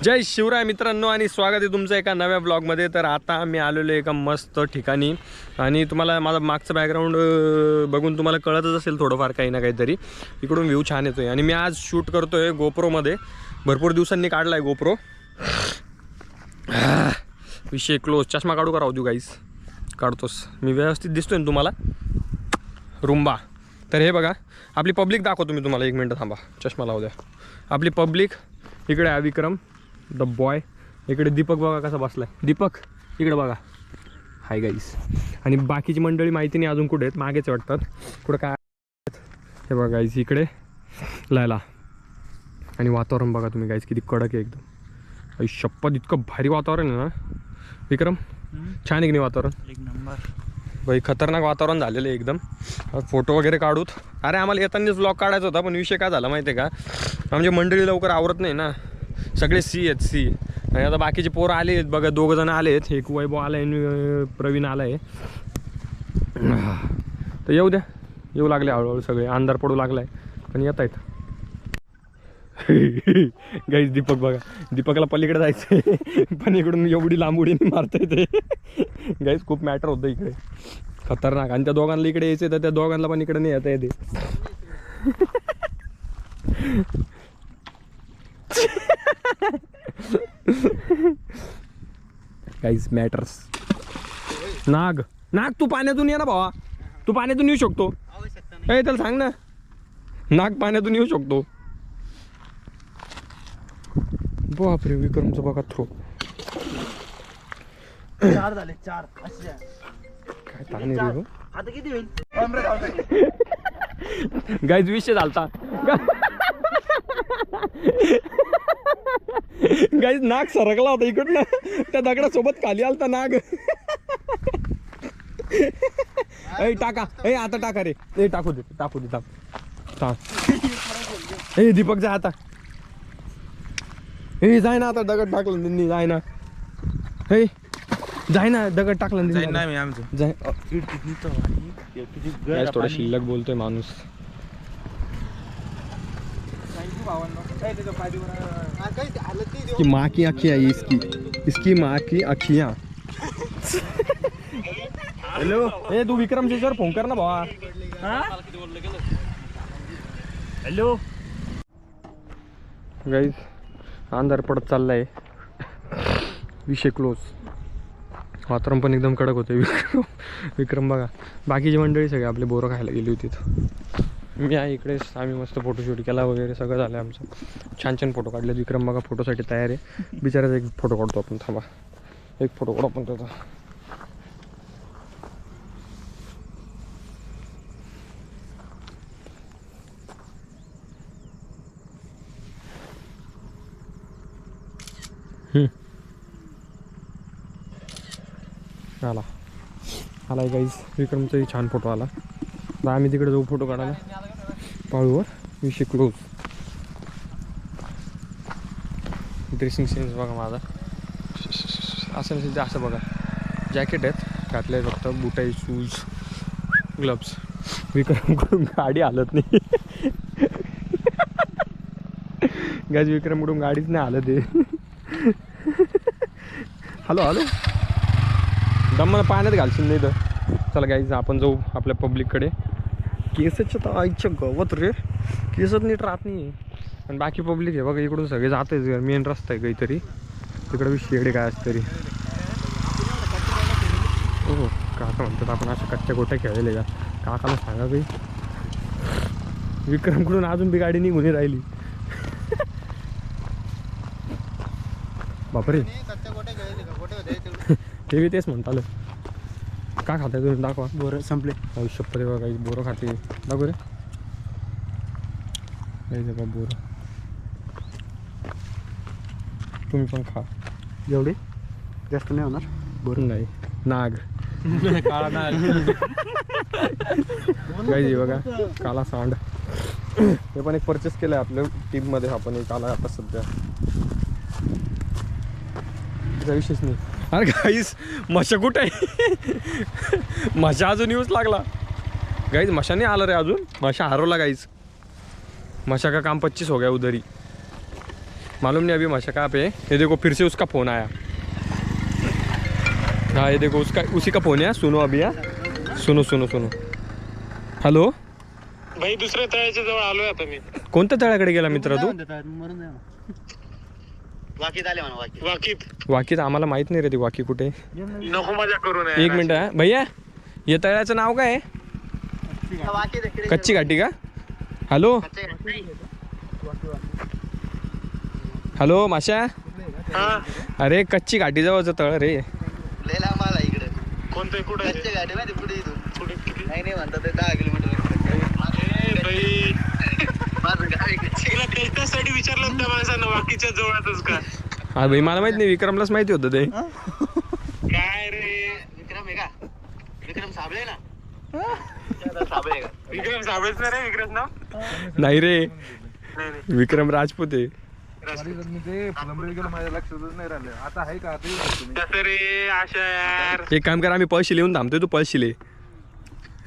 जय शिवराय मित्रांनो आणि स्वागत आहे तुमचं एका नव्या ब्लॉगमध्ये। तर आता आम्ही आलेलो एका मस्त ठिकाणी आणि तुम्हाला माझा मागचं बॅकग्राऊंड बघून तुम्हाला कळतच असेल थोडंफार काही ना काहीतरी। इकडून व्ह्यू छान येतोय आणि मी आज शूट करतोय गोप्रोमध्ये। भरपूर दिवसांनी काढलाय गोप्रो। विषय क्लोज। चष्मा काढू का राहू देऊ गाईस? काढतोस मी, व्यवस्थित दिसतोय ना तुम्हाला? रुंबा। तर हे बघा आपली पब्लिक दाखवतो मी तुम्हाला, एक मिनटं थांबा, चष्मा लावू द्या। आपली पब्लिक इकडे आहे, विक्रम द बॉय, इकडे दीपक बघा कसा बसलाय। दीपक इकडे बघा, हाय गाईस। आणि बाकीची मंडळी माहिती नाही अजून कुठे आहेत, मागेच वाटतात कुठं काय। हे बघा गाईस इकडे लायला, आणि वातावरण बघा तुम्ही गाईस किती कडक आहे एकदम। आई शप्पथ, इतकं भारी वातावरण आहे ना विक्रम, छान आहे की नाही वातावरण? एक नंबर भाई, खतरनाक वातावरण झालेलं आहे एकदम। फोटो वगैरे काढूत। अरे आम्हाला येतानाच व्लॉग काढायचा होता, पण विषय काय झाला माहिती आहे का, म्हणजे मंडळी लवकर आवरत नाही ना, सगळे सी आहेत सी। आणि आता बाकीचे पोरं आले आहेत बघा, 2 जण आले आहेत, एक वैभव आला आहे आणि प्रवीण आला आहे। तर येऊ द्या, येऊ लागले हळूहळू सगळे, अंधार पडू लागला आहे पण येत आहेत। गाईस दीपक बघा, दीपकला पलीकडे जायचं आहे पण इकडून एवढी लांब उडी मारता येते। गाईस खूप मॅटर होतं इकडे, खतरनाक। आणि त्या दोघांना इकडे यायचं तर त्या दोघांना पण इकडे नाही येता येते। गाईस मॅटर्स। नाग नाग तू पाण्यातून ये ना भावा, तू पाण्यातून येऊ शकतो। ए त्याला सांग ना, नाग पाण्यातून येऊ शकतो। बापरे, विक्रमचं बघा थ्रो। 4 झाले 4 असे काय ताणे रे हो। आता किती होईल? गाईज विषय झालता गाईज, नाग सरकला होता इकडनं, त्या दगडासोबत खाली आलता नाग। ए टाका, ए आता टाका रे, ए टाकू दे टाकू दे, टाक। ए दीपक जा आता, ए जाय ना आता, दगड टाकलं त्यांनी, जाय ना, हे जाय ना, दगड टाकलं जाईन ना मी आमचं जाय। किती थोडं शिल्लक बोलतोय माणूस। इसकी माँ की आँखियाँ, इसकी माँ की आँखियाँ। हॅलो, ए तू विक्रम शेषवर फोन कर ना भावा। हॅलो गाईज अंधार पडत चाललाय, विषय क्लोज। वातावरण पण एकदम कडक होते। विक्रम बघा, बाकीची मंडळी सगळे आपले बोरं खायला गेली होती। मी आहे इकडेच, आम्ही मस्त फोटोशूट केला वगैरे सगळं झालं आमचं, छान छान फोटो काढले। विक्रम बघा फोटोसाठी तयार आहे, बिचाराचा एक फोटो काढतो आपण, थांबा एक फोटो काढू आपण त्याचा। आला आलाय गाईज, विक्रमचाही छान फोटो आला। तर आम्ही तिकडे जाऊ फोटो काढायला पाळूवर, विषय क्लोज। ड्रेसिंग सेन्स बघा माझा, असं नसेल असं बघा, जॅकेट आहेत घातले, फक्त बूट आहे, शूज, ग्लव्स। विक्रमकडून गाडी हालत नाही गाईज, विक्रमकडून गाडीच नाही हालत आहे। हॅलो हॅलो, दम पाण्यात घालशील नाही तर। चला गाईज आपण जाऊ आपल्या पब्लिककडे। केसच्या तर आईच्या गवत रे, केसच नीट राहत नाही। आणि बाकी पब्लिक आहे बघा, इकडून सगळे जात आहेत, मेन रस्ता आहे काहीतरी तिकडे, शेडे काय असतं तरी। हो काका म्हणतात आपण अशा कच्च्या गोट्या खेळले का, काकाला सांगा काही। विक्रमकडून अजून बी गाडी निघून राहिली। बापरे, ते बी तेच म्हणता आलं। का खाताय तुम्ही? दाखवा। बोरं संपले। शप्पथ बघा, काही बोरं खाते, दाखव रे काही बोरं, तुम्ही पण खा। एवढे जास्त नाही होणार बोरं? नाही, नाग काळा नाग काही बघा, काला सांड। हे पण एक परचेस केलं आहे आपल्या टीममध्ये, आपण एक आला आता सध्या, त्याचा विशेष नाही। अरे गाईस मशा कुठे आहे? मशा अजून येऊच लागला गाईस, मशा नाही आला रे अजून, मशा हरवला गाईस। मशा का काम 25 हो गया उधर ही। मालूम नहीं अभी माशा कहाँ पे है। ये देखो फिर से उसका फ़ोन आया। हाँ ये देखो उसका उसी का फ़ोन है। सुनो अभी हाँ, सुनो सुनो सुनो। हॅलो भाई दुसऱ्या तळ्याच्या जवळ आलोय आता मी. कोणत्या तळ्याकडे गेला मित्र तू? वाकीत आले म्हणा वाकी. वाकीत. वाकीत आम्हाला माहित नाही रे ती वाकी कुठे आहे. नको मजा करू नये. एक मिनिट हा भैया, या तळ्याचं नाव काय आहे? कच्ची घाटी का? हॅलो हॅलो माशा, हा अरे कच्ची घाटी जवळचं तळ रे. लय लांब आला इकडे. कोणतं कुठे कच्च्या गाडी माहिती पुढे इथून. पुढे किती? नाही नाही म्हणतात ते 10 किलोमीटर. अरे भाई माझं गाव आहे कच्ची. तुला त्याच्यासाठी विचारलं त्या माणसानं वाकीच्या जवळच का? हा भाई मला माहित नाही, विक्रमलाच माहिती होतं ते. काय रे विक्रम आहे का? विक्रम साबळे ना? साबळे का? विक्रम साबळेच ना रे विक्रम नाव? नाही रे, नाही नाही विक्रम राजपूत आहे. माझ्या लक्षातच नाही राहिलं. आता आहे का? आता येऊ शकतो मी. कसं रे आशा यार. एक काम कर, आम्ही पळशी लिहून थांबतोय, तू पळशी ले.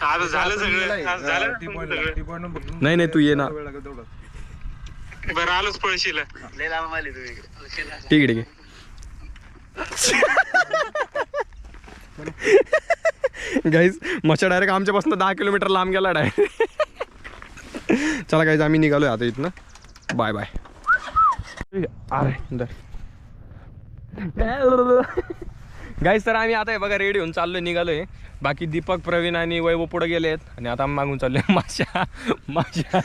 आता झालं सगळं. आज झालं ना तुमचं सगळं? नाही नाही तू ये ना. बरं आलोच पळशीला. लय लांब आली तुम्ही. ठीक आहे ठीक आहे. गाईज मच्छा डायरेक्ट आमच्यापासून 10 किलोमीटर लांब गेला डायरेक्ट. चला गाईज आम्ही निघालोय आता इथनं. Bye bye. अरे गाईज तर आम्ही आता बघा रेडी होऊन चाललोय, निघालोय. बाकी दीपक, प्रवीण आणि वैभव पुढे गेलेत आणि आता आम्ही मागून चाललोय माशा माशा.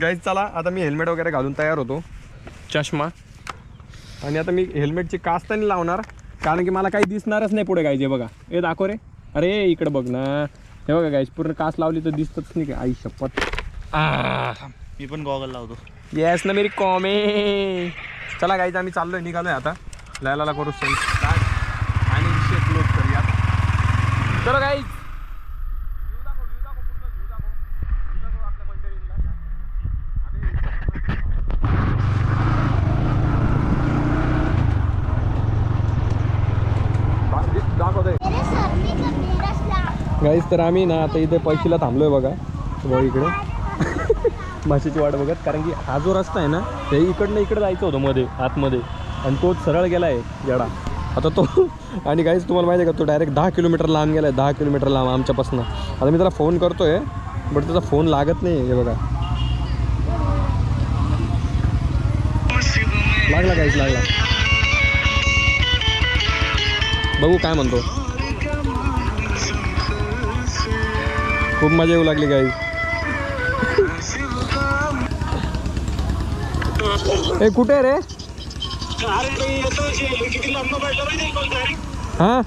गाईज चला आता मी हेल्मेट वगैरे घालून तयार होतो, चष्मा, आणि आता मी हेल्मेटची काच तर नाही लावणार कारण की मला काही दिसणारच नाही पुढे. गायचे बघा, हे दाखव रे. अरे इकडे बघ ना, हे बघा गायच पूर्ण काच लावली तर दिसतच नाही का. आई शपथ. मी पण गॉगल लावतो. येस ना मेरी कॉमे. चला गाईज आम्ही चाललोय, निघालोय आता. लायला करू सेंड आणि विषय क्लोज करूया. चलो गाईज. गाईज तर आम्ही ना आता इथे पैशीला थांबलोय बघा, बघ इकडे माशीची वाट बघत. कारण की हा जो रस्ता आहे ना, ते इकडनं इकडे जायचं होतं मध्ये आतमध्ये, आणि तो सरळ गेला आहे येडा आता तो. आणि गाईज तुम्हाला माहिती आहे का, तो डायरेक्ट 10 किलोमीटर लांब गेला आहे, 10 किलोमीटर लांब आमच्यापासून. आता मी त्याला फोन करतोय बट त्याचा फोन लागत नाही. हे बघा लागला गाईज, लागला. बघू काय म्हणतो. खूप मजा येऊ लागली गाईज. ए कुठे रे? हा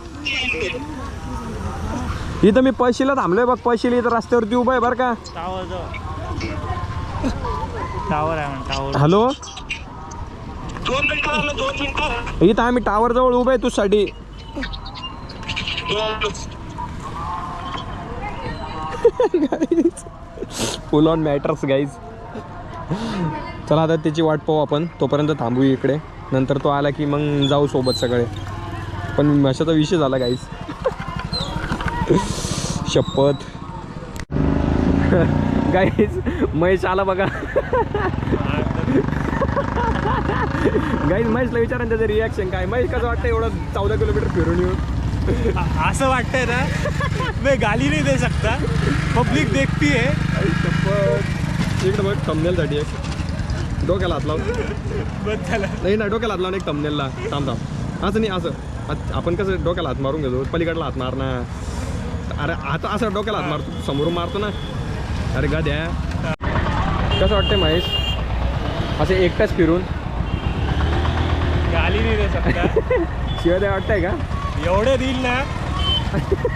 इथं मी पैशीला थांबलोय बघ. पैशीला इथं रस्त्यावरती उभा आहे बरं का. टावर आहे म्हणा, टावर. हॅलो 2 मिनिटं 2 मिनिटं. इथं आम्ही टावर जवळ उभा आहे तुझ्यासाठी. फुल ऑन मॅटर्स गाईज. चला आता त्याची वाट पाहू आपण, तोपर्यंत थांबू इकडे. नंतर तो आला की मग जाऊ सोबत सगळे. पण अशाचा विषय झाला गाईज. शपथ. गाईज महेश आला बघा. गाईज महेशला विचारा त्याचं रिॲक्शन काय. महेश कसं वाटतं एवढं 14 किलोमीटर फिरून येऊन? असं वाटतंय ना, मी गाली नाही दे सकता, पब्लिक देखती है. शपथ. इकडे बघ थंबनेलसाठी एक डोक्याला हात लावून. बस झालं. नाही ना, डोक्याला हात लावून एक थंबनेलला. थांब थांब, असं नाही, असं आपण कसं डोक्याला हात मारून घेतो, पलीकडला हात मार ना. अरे आता असं डोक्याला हात मारतो, समोरून मारतो ना. अरे गाद्या. कसं वाटतंय महेश असं एकटाच फिरून? गाली नाही दे सकता. शिवाय द्या वाटतंय का? एवढे देईल ना,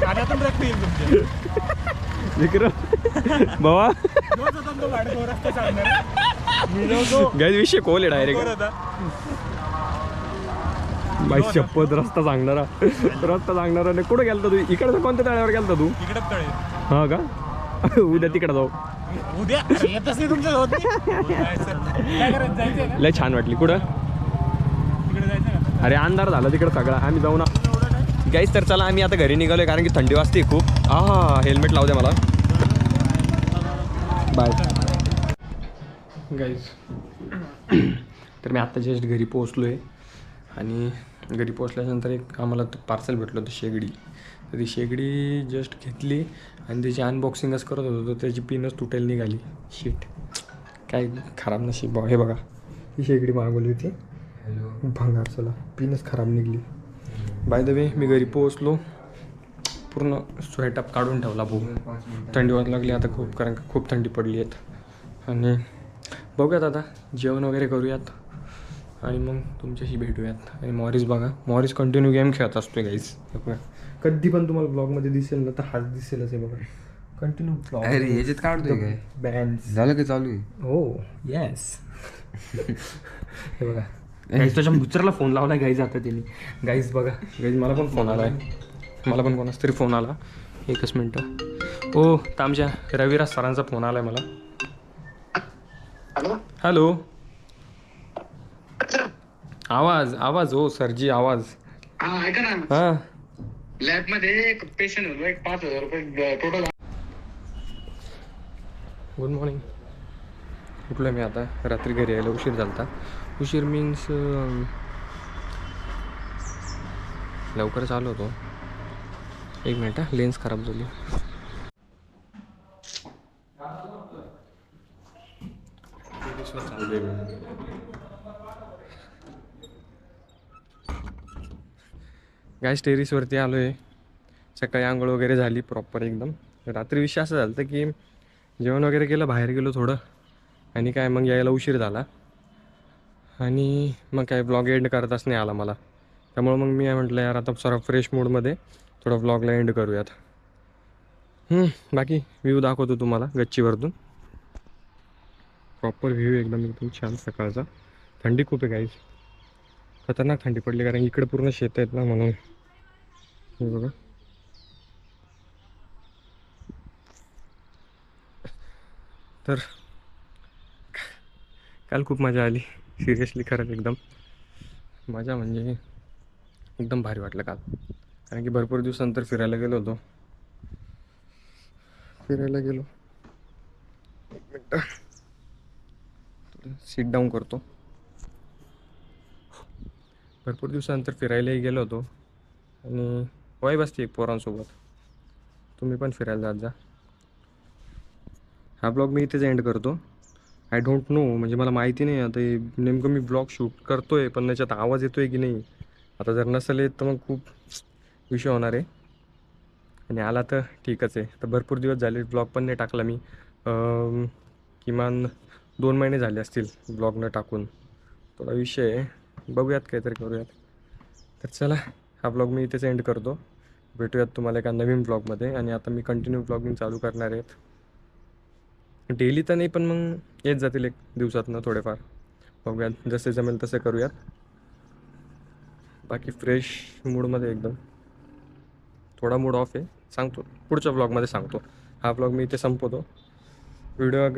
कानातून रक्त येईल तुमच्या. विक्रम बाबा गाईज विषय कोल आहे डायरेक्ट. बाई शपथ. रस्ता सांगणारा, रस्ता सांगणारा नाही. कुठं गेलता तू? इकडं कोणत्या तळ्यावर गेलता तू? इकडेच तळे. हा का? उद्या तिकडे जाऊ. उद्या येतच नाही तुमचं होत नाही. काय करायचं, जायचंय ना? लय छान वाटली. कुठं? तिकडे जायचं ना. अरे अंधार झाला तिकडं सगळा. आम्ही जाऊ ना गाईज. तर चला आम्ही आता घरी निघालोय कारण की थंडी वाजते खूप. हा हेल्मेट लावू द्या मला. Bye guys. तर मी आत्ता जस्ट घरी पोहोचलो आहे आणि घरी पोहोचल्यानंतर एक आम्हाला पार्सल भेटलं होतं शेगडी. तर ती शेगडी जस्ट घेतली आणि त्याची अनबॉक्सिंगच करत होतो तर त्याची पिनच तुटेल निघाली. शीट, काय खराब नशीब. हे बघा, ही शेगडी मागवली होती भंगार, चला पिनच खराब निघली. बाय द वे मी घरी पोहोचलो, पूर्ण स्वेटअप काढून ठेवला भाऊ. थंडी वाज लागली आता खूप, कारण का खूप थंडी पडली आहेत. आणि बघूयात आता जेवण वगैरे करूयात आणि मग तुमच्याशी भेटूयात. आणि मॉरिस बघा, मॉरिस कंटिन्यू गेम खेळत असतोय गाईस. बघा कधी पण तुम्हाला ब्लॉगमध्ये दिसेल ना तर हाच दिसेलच आहे बघा, कंटिन्यू ब्लॉग. अरे याच्यात काढतोय काय? बँड्स झालं की चालू आहे? हो येस. हे बघा गाईज, त्याच्या मित्राला फोन लावला गाईज आता त्यांनी. गाईज बघा गाईज, मला पण फोन आला आहे, मला पण कोणाचा तरी फोन आला. एकच मिनटं. ओ तर आमच्या रविराज सरांचा फोन आला आहे मला. हॅलो, आवाज आवाज हो सरजी, आवाज. हा ऐका ना, हां लॅब मध्ये एक पेशंट होतो, एक 5,000 रुपये टोटल. Good morning. उठलो मी आता, रात्री घरी यायला उशीर झाला. उशीर मीन्स लवकरच आलो होतो. एक मिनिट, लेन्स खराब झाली. गाईस टेरिसवरती आलो आहे. सकाळी आंघोळ वगैरे झाली प्रॉपर एकदम. रात्री विषय असं झालं होतं की जेवण वगैरे केलं, बाहेर गेलो थोडं आणि काय मग यायला उशीर झाला आणि मग काय ब्लॉग एंड करताच नाही आला मला. त्यामुळं मग मी म्हटलं यार आता सर्व फ्रेश मूडमध्ये थोडं ब्लॉगला एंड करूयात. बाकी व्ह्यू दाखवतो तुम्हाला गच्चीवरतून. प्रॉपर व्ह्यू एकदम एकदम छान सकाळचा. थंडी खूप आहे गाईज, खतरनाक थंडी पडली, कारण इकडे पूर्ण शेत आहेत ना म्हणून. हे बघा तर काल खूप मजा आली सिरियसली, खरंच एकदम मजा, म्हणजे एकदम भारी वाटलं काल. कारण की भरपूर दिवसानंतर फिरायला गेलो होतो. एक मिनटं सीट डाऊन करतो. भरपूर दिवसानंतर फिरायलाही गेलो होतो आणि वाईब असते एक पोरांसोबत. तुम्ही पण फिरायला जात जा. हा ब्लॉग मी इथेच एंड करतो. आय डोंट नो, म्हणजे मला माहिती नाही आता नेमकं मी ब्लॉग शूट करतो आहे पण त्याच्यात आवाज येतो आहे की नाही. आता जर नसेल येत तर मग खूप विषय होणार आहे, आणि आला तर ठीकच आहे. तर भरपूर दिवस झाले ब्लॉग पण नाही टाकला मी. किमान 2 महिने झाले असतील ब्लॉग न टाकून. थोडा विषय आहे, बघूयात काहीतरी करूयात. तर चला, हा ब्लॉग मी इथेच एंड करतो. भेटूयात तुम्हाला एका नवीन ब्लॉगमध्ये. आणि आता मी कंटिन्यू ब्लॉगिंग चालू करणार आहेत. डेली तर नाही पण मग येत जातील एक दिवसातनं थोडेफार. बघूयात, जसे जमेल तसे करूयात. बाकी फ्रेश मूडमध्ये एकदम. थोडा मूड ऑफ आहे, सांगतो पुढच्या ब्लॉगमध्ये सांगतो. हा ब्लॉग मी इथे संपवतो. व्हिडिओ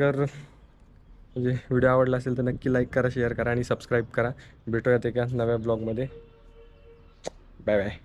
म्हणजे व्हिडिओ आवडला असेल तर नक्की लाईक करा, शेअर करा आणि सबस्क्राईब करा. भेटूयात एका नव्या ब्लॉगमध्ये. Bye bye.